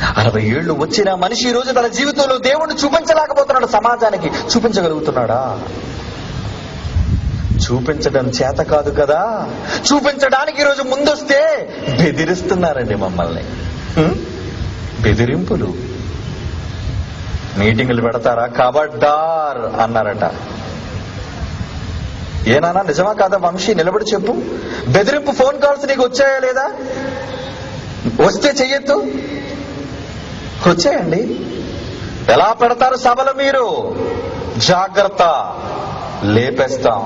60 ఏళ్లు వచ్చిన మనిషి ఈ రోజు తన జీవితంలో దేవుణ్ణి చూపించలేకపోతున్నాడు. సమాజానికి చూపించగలుగుతున్నాడా? చూపించడం చేత కాదు కదా. చూపించడానికి ఈరోజు ముందొస్తే బెదిరిస్తున్నారండి మమ్మల్ని. బెదిరింపులు. మీటింగులు పెడతారా, ఖబర్దార్ అన్నారట. ఏనానా నిజమా కాదా వంశీ? నిలబడి చెప్పు. బెదిరింపు ఫోన్ కాల్స్ నీకు వచ్చాయా లేదా? వస్తే చెయ్యొద్దు. వచ్చాయండి. ఎలా పెడతారు సభలు మీరు? జాగ్రత్త, లేపేస్తాం.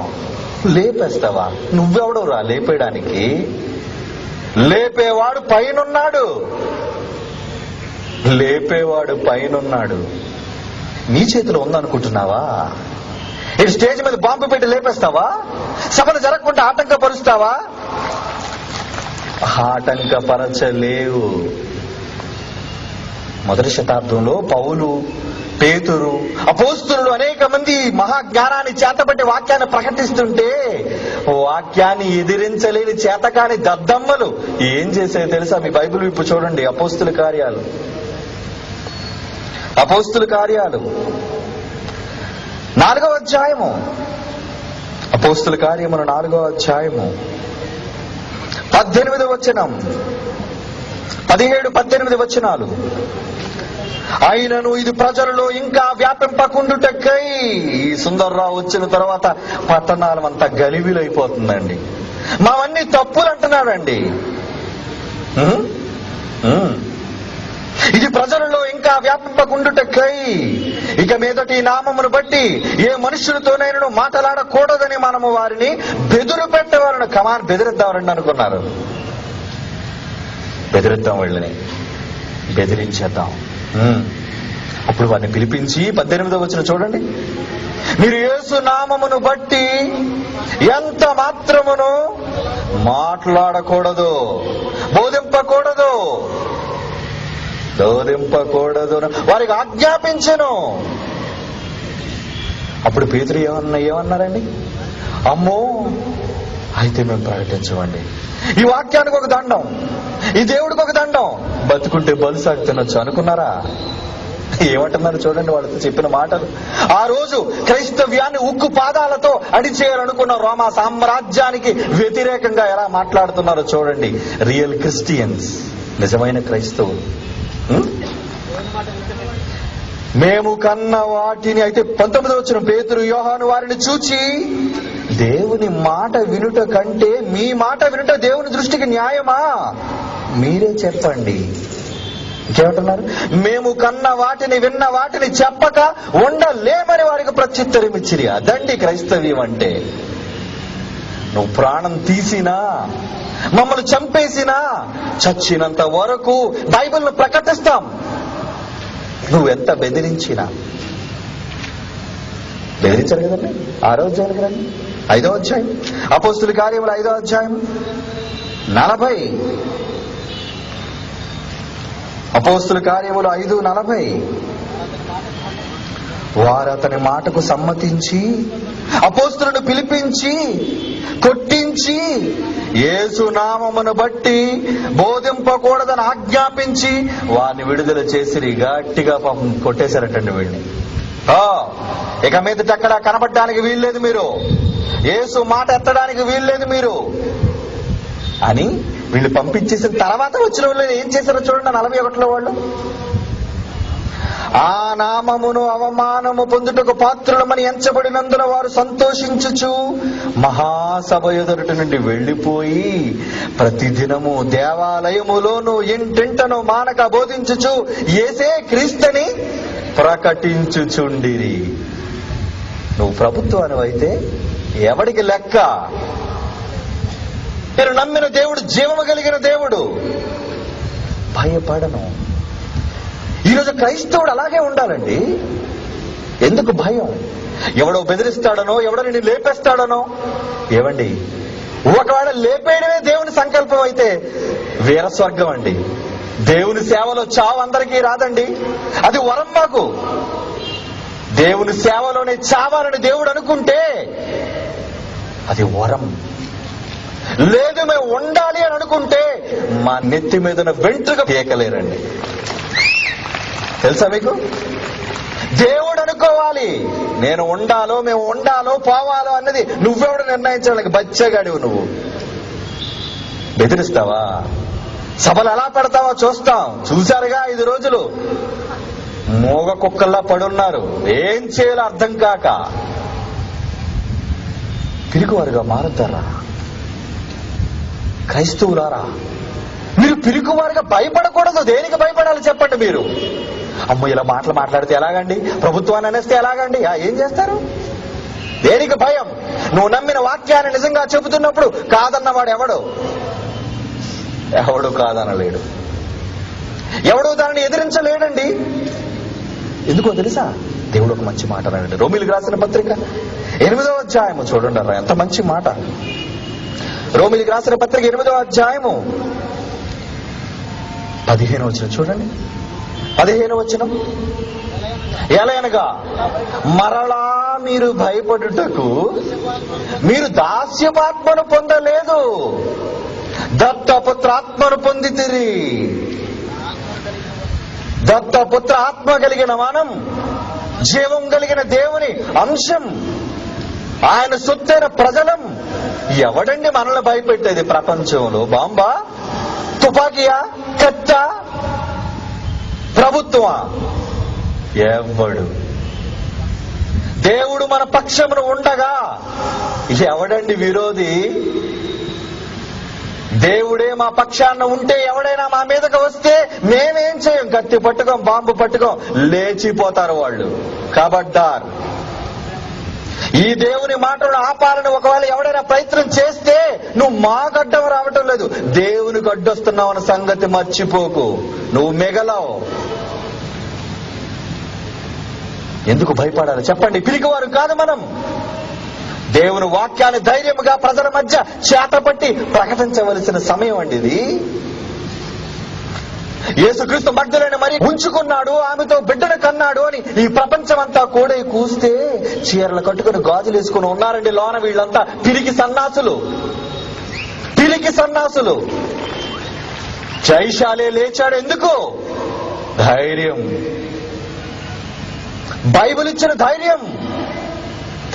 లేపేస్తావా? నువ్వెవడురా లేపేయడానికి? లేపేవాడు పైనున్నాడు. లేపేవాడు పైనున్నాడు. నీ చేతిలో ఉందనుకుంటున్నావా? ఈ స్టేజ్ మీద బాంబు పెట్టి లేపేస్తావా? సభను జరగకుండా ఆటంకపరుస్తావా? ఆటంకపరచలేవు. మొదటి శతాబ్దంలో పౌలు, పేతురు, అపోస్తలులు అనేక మంది మహాజ్ఞానాన్ని చేతబట్టి వాక్యాన్ని ప్రకటిస్తుంటే వాక్యాన్ని ఎదిరించలేని చేతకాని దద్దమ్మలు ఏం చేసాయో తెలుసా? మీ బైబిల్ ఇప్పుడు చూడండి. అపోస్తుల కార్యాలు 4వ అధ్యాయము. అపోస్తుల కార్యమును 4వ అధ్యాయము 18వ వచనం, 17-18 వచనాలు. అయినను ఇది ప్రజలలో ఇంకా వ్యాపింపకుండుటకై ఈ సుందర్రావు వచ్చిన తర్వాత పట్టణాలమంతా గలిబిలైపోతుందండి. మావన్నీ తప్పులు అంటున్నాడండి. ఇది ప్రజలలో ఇంకా వ్యాపింపకుండుటకై ఇక మీదటి నామమును బట్టి ఏ మనుషులతోనైనా మాట్లాడకూడదని మనము వారిని బెదురు పెట్టేవాళ్ళని. కమాన్, బెదిరిద్దామని అనుకున్నారు. బెదిరిద్దాం, వీళ్ళని బెదిరించేద్దాం. అప్పుడు వారిని పిలిపించి 18వ వచనం చూడండి. మీరు యేసు నామమును బట్టి ఎంత మాత్రమును మాట్లాడకూడదు, బోధింపకూడదు వారికి ఆజ్ఞాపించెను. అప్పుడు పేతురు ఏమన్నారండి? అమ్మో, అయితే మేము ప్రకటించమండి. ఈ వాక్యానికి ఒక దండం, ఈ దేవుడికి ఒక దండం, బతుకుంటే బలుసాకు తినొచ్చు అనుకున్నారా? ఏమంటున్నారు చూడండి వాళ్ళతో చెప్పిన మాటలు. ఆ రోజు క్రైస్తవ్యాన్ని ఉక్కు పాదాలతో అడిచేయాలనుకున్న రోమా సామ్రాజ్యానికి వ్యతిరేకంగా ఎలా మాట్లాడుతున్నారో చూడండి. రియల్ క్రిస్టియన్స్, నిజమైన క్రైస్తవులు. మేము కన్న వాటిని, అయితే 19వ వచనం, పేతురు యోహాను వారిని చూచి దేవుని మాట వినుట కంటే మీ మాట వినుట దేవుని దృష్టికి న్యాయమా? మీరే చెప్పండి. ఇంకేమంటున్నారు? మేము కన్న వాటిని విన్న వాటిని చెప్పక ఉండలేమని వారికి ప్రత్యుత్తరం ఇచ్చిరి. అదండి క్రైస్తవ్యం అంటే. నువ్వు ప్రాణం తీసినా, మమ్మల్ని చంపేసినా, చచ్చినంత వరకు బైబిల్ను ప్రకటిస్తాం. నువ్వెంత బెదిరించినా. బెదిరించారు కదండి. 6వ అధ్యాయానికి రండి. 5వ అధ్యాయం, అపోస్తుల కార్యములు 5వ అధ్యాయం 40. అపోస్తుల కార్యములు 5:40. వారు అతని మాటకు సమ్మతించి అపోస్తులను పిలిపించి కొట్టించి యేసు నామమును బట్టి బోధింపకూడదని ఆజ్ఞాపించి వారిని విడుదల చేసిరి. గట్టిగా పాపం కొట్టేశారటండి వీళ్ళని. ఇక మీదట అక్కడ కనబడడానికి వీల్లేదు మీరు, యేసు మాట ఎత్తడానికి వీల్లేదు మీరు అని వీళ్ళు పంపించేసిన తర్వాత వచ్చిన వాళ్ళు ఏం చేశారో చూడండి. 41లో వాళ్ళు, ఆ నామమును అవమానము పొందుటకు పాత్రులమని ఎంచబడినందున వారు సంతోషించుచు మహాసభ ఎదుటి నుండి వెళ్లిపోయి ప్రతిదినము దేవాలయములోను ఇంటింటను మానక బోధించుచు యేసే క్రీస్తుని ప్రకటించుచుండిరి. నువ్వు ప్రభుత్వానివైతే ఎవడికి లెక్క? నేను నమ్మిన దేవుడు జీవము కలిగిన దేవుడు. భయపడను. ఈరోజు క్రైస్తవుడు అలాగే ఉండాలండి. ఎందుకు భయం? ఎవడో బెదిరిస్తాడనో, ఎవడో నిన్ను లేపేస్తాడనో. ఏవండి, ఒకవేళ లేపేయడమే దేవుని సంకల్పం అయితే వీరస్వర్గం అండి. దేవుని సేవలో చావు అందరికీ రాదండి, అది వరం మాకు. దేవుని సేవలోనే చావాలని దేవుడు అనుకుంటే అది వరం. లేదు మేము ఉండాలి అని అనుకుంటే మా నెత్తి మీద వెంట్రుక పీకలేరండి. తెలుసా మీకు? దేవుడు అనుకోవాలి నేను ఉండాలో, మేము ఉండాలో, పోవాలో అన్నది నువ్వెవడు నిర్ణయించడానికి? బచ్చగాడివు నువ్వు. బెదిరిస్తావా? సభలు ఎలా పెడతావో చూస్తాం. చూశారుగా 5 రోజులు మూగ కుక్కల్లా పడున్నారు, ఏం చేయాలో అర్థం కాక. పిరికివారుగా మారుతారా క్రైస్తవులారా? మీరు పిరికివారుగా భయపడకూడదు. దేనికి భయపడాలి చెప్పండి మీరు? అమ్మో ఇలా మాట్లాడితే ఎలాగండి, ప్రభుత్వాన్ని అనేస్తే ఎలాగండి, ఏం చేస్తారు? దేనికి భయం? నువ్వు నమ్మిన వాక్యాన్ని నిజంగా చెబుతున్నప్పుడు కాదన్నవాడు ఎవడు కాదనలేడు, ఎవడు దానిని ఎదిరించలేడండి. ఎందుకో తెలుసా? దేవుడు ఒక మంచి మాట అన్నాడు. రోమీయులకు రాసిన పత్రిక 8వ అధ్యాయము చూడండి అలా, ఎంత మంచి మాట. రోమీయులకు రాసిన పత్రిక 8వ అధ్యాయము 15వ వచనం చూడండి. 15వ వచనం, ఎలయనగా మరలా మీరు భయపడుటకు మీరు దాస్యపాత్మను పొందలేదు, దత్తపుత్ర ఆత్మను పొందితిరి. దత్తపుత్ర ఆత్మ కలిగిన మనం జీవం కలిగిన దేవుని అంశం, ఆయన సొత్తైన ప్రజలం. ఎవడండి మనల్ని భయపెట్టేది ప్రపంచంలో? బాంబా, తుపాకీయా, కత్త, ప్రభుత్వమా? ఎవడు? దేవుడు మన పక్షమును ఉండగా ఎవడండి విరోధి? దేవుడే మా పక్షాన ఉంటే ఎవడైనా మా మీదకి వస్తే మేమేం చేయం? కత్తి పట్టుకోం, బాంబు పట్టుకోం, లేచిపోతారు వాళ్ళు. ఖబర్దార్. ఈ దేవుని మాటలు ఆపాలని ఒకవేళ ఎవడైనా ప్రయత్నం చేస్తే నువ్వు మా గడ్డం రావటం లేదు, దేవునికి అడ్డొస్తున్నావు అన్న సంగతి మర్చిపోకు. నువ్వు మిగలవు. ఎందుకు భయపడాలి చెప్పండి? పిరికివారు కాదు మనం. దేవుని వాక్యాన్ని ధైర్యముగా ప్రజల మధ్య చేతపట్టి ప్రకటించవలసిన సమయం అండి ఇది. యేసుక్రీస్తు మగ్ధలేని మరి ఉంచుకున్నాడు, ఆమెతో బిడ్డను కన్నాడు అని ఈ ప్రపంచమంతా కూడా కూస్తే చీరలు కట్టుకుని గాజులు వేసుకుని ఉన్నారండి లోన. వీళ్ళంతా పిరికి సన్నాసులు. జైశాలే లేచాడు. ఎందుకు? ధైర్యం. బైబిల్ ఇచ్చిన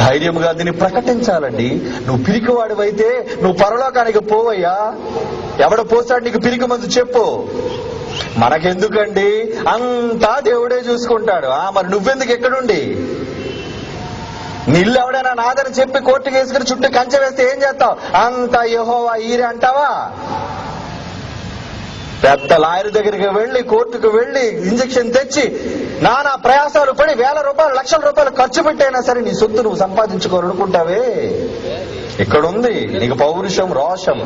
ధైర్యముగా దీన్ని ప్రకటించాలండి. నువ్వు పిరికివాడివైతే నువ్వు పరలోకానికి పోవయ్యా. ఎవడ పోసాడు నీకు పిరికి మందు చెప్పు. మనకెందుకండి, అంతా దేవుడే చూసుకుంటాడు. మరి నువ్వెందుకు ఎక్కడుండి? నీ ఇల్లు ఎవడైనా నాదని చెప్పి కోర్టుకు వేసుకుని చుట్టూ కంచె వేస్తే ఏం చేస్తావు? అంతా యెహోవా ఈరే అంటావా? పెద్ద లాయర్ దగ్గరికి వెళ్లి, కోర్టుకు వెళ్లి, ఇంజక్షన్ తెచ్చి నానా ప్రయాసాలు పడి వేల రూపాయలు, లక్షల రూపాయలు ఖర్చు పెట్టైనా సరే నీ సొత్తు నువ్వు సంపాదించుకోవాలనుకుంటావే. ఇక్కడుంది నీకు పౌరుషం, రోషం.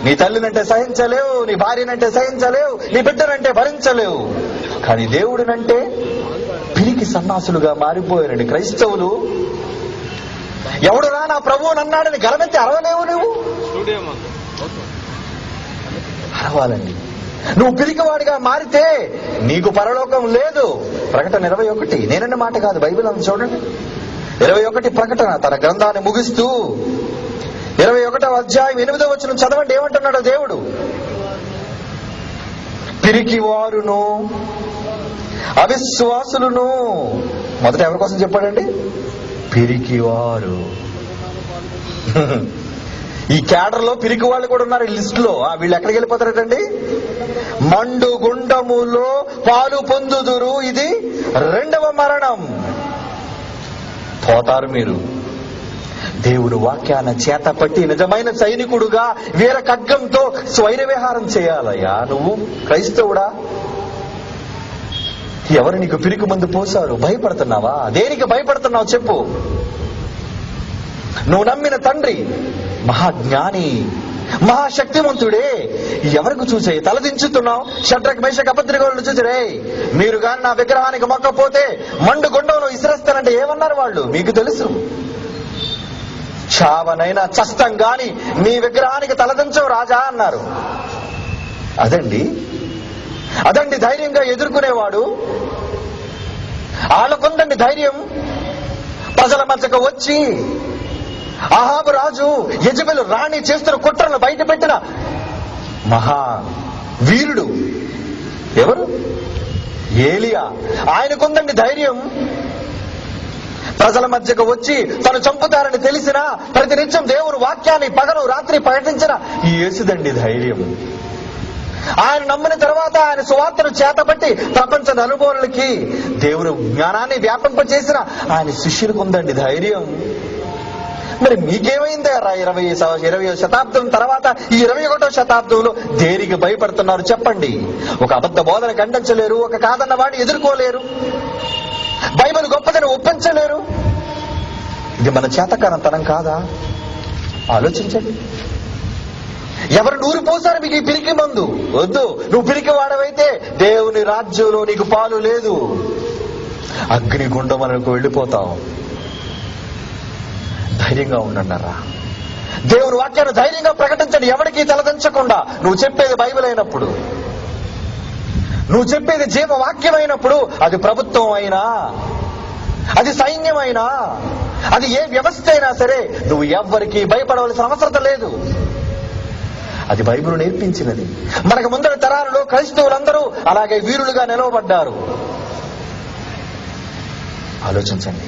నీ తల్లినంటే సహించలేవు, నీ భార్యనంటే సహించలేవు, నీ బిడ్డనంటే భరించలేవు. కానీ దేవుడినంటే పిరికి సన్నాసులుగా మారిపోయారండి క్రైస్తవులు. ఎవడు రా నా ప్రభువు అన్నాడని గలమెత్తి అరవలేవు నువ్వు. అరవాలండి. నువ్వు పిరికివాడిగా మారితే నీకు పరలోకం లేదు. ప్రకటన 21, నేనన్న మాట కాదు, బైబిల్ అంత చూడండి. 21 ప్రకటన తన గ్రంథాన్ని ముగిస్తూ 21వ అధ్యాయం 8వ వచనం చదవండి. ఏమంటున్నాడో దేవుడు? పిరికివారును అవిశ్వాసులను. మొదట ఎవరి కోసం చెప్పాడండి? పిరికివారు. ఈ క్యాడర్ లో పిరికి వాళ్ళు కూడా ఉన్నారు ఈ లిస్ట్ లో. వీళ్ళు ఎక్కడికి వెళ్ళిపోతారటండి? మండు గుండములో పాలు పొందుదురు, ఇది 2వ మరణం. పోతారు మీరు. దేవుడు వాక్యాన్ని చేతపట్టి నిజమైన సైనికుడుగా వీర ఖడ్గంతో స్వైర విహారం చేయాలయ్యా. నువ్వు క్రైస్తవుడా? ఎవరు నీకు పిరికి మందు పోసారు? భయపడుతున్నావా? దేనికి భయపడుతున్నావు చెప్పు? నువ్వు నమ్మిన తండ్రి మహాజ్ఞాని, మహాశక్తివంతుడే. ఎవరికి చూసే తలదించుతున్నావు? షడ్రక్ మేషక్ అబేద్నెగోలను చూసి, రే మీరు గాని నా విగ్రహానికి మొక్కపోతే మండు గుండంలో ఇసిరేస్తానంటే ఏమన్నారు వాళ్ళు? మీకు తెలుసు. చావనైనా చస్తం గాని నీ విగ్రహానికి తలదించవు రాజా అన్నారు. అదండి ధైర్యంగా ఎదుర్కొనేవాడు. వాళ్ళకుందండి ధైర్యం. ప్రజల మధ్యకు వచ్చి అహాబు రాజు యెజెబెలు రాణి చేస్తున్న కుట్రను బయట పెట్టిన మహా వీరుడు ఎవరు? ఏలియా, ఆయనకుందండి ధైర్యం. ప్రజల మధ్యకు వచ్చి తను చంపుతారని తెలిసినా ప్రతినిత్యం దేవుని వాక్యాన్ని పగలు రాత్రి ప్రకటించిన ఈ యేసుదండి ధైర్యం. ఆయన నమ్మిన తర్వాత ఆయన సువార్తను చేతబట్టి ప్రపంచ నలుమూలలకి దేవుని జ్ఞానాన్ని వ్యాపింపచేసిన ఆయన శిష్యులకు ఉందండి ధైర్యం. మరి మీకేమైందారా 20వ శతాబ్దం తర్వాత ఈ 21వ శతాబ్దంలో దేనికి భయపడుతున్నారు చెప్పండి? ఒక అబద్ధ బోధన ఖండించలేరు, ఒక కాదన్న వాడిని ఎదుర్కోలేరు, బైబిల్ గొప్పదని ఒప్పించలేరు. ఇది మన చేతకారంతనం కాదా? ఆలోచించండి. ఎవరు నూరు పోసారు మీకు ఈ పిరికి మందు? వద్దు. నువ్వు పిరికి వాడవైతే దేవుని రాజ్యంలో నీకు పాలు లేదు, అగ్నిగుండములకు వెళ్ళిపోతావు. ధైర్యంగా ఉండండిరా. దేవుని వాక్యాన్ని ధైర్యంగా ప్రకటించండి, ఎవరికి తలదించకుండా. నువ్వు చెప్పేది బైబిల్ అయినప్పుడు, నువ్వు చెప్పేది జీవవాక్యం అయినప్పుడు, అది ప్రభుత్వం అయినా, అది సైన్యమైనా, అది ఏ వ్యవస్థ అయినా సరే, నువ్వు ఎవ్వరికి భయపడవలసిన అవసరం లేదు. అది బైబిల్ నేర్పించినది. మనకు ముందర తరాలలో క్రైస్తవులందరూ అలాగే వీరులుగా నిలవబడ్డారు. ఆలోచించండి.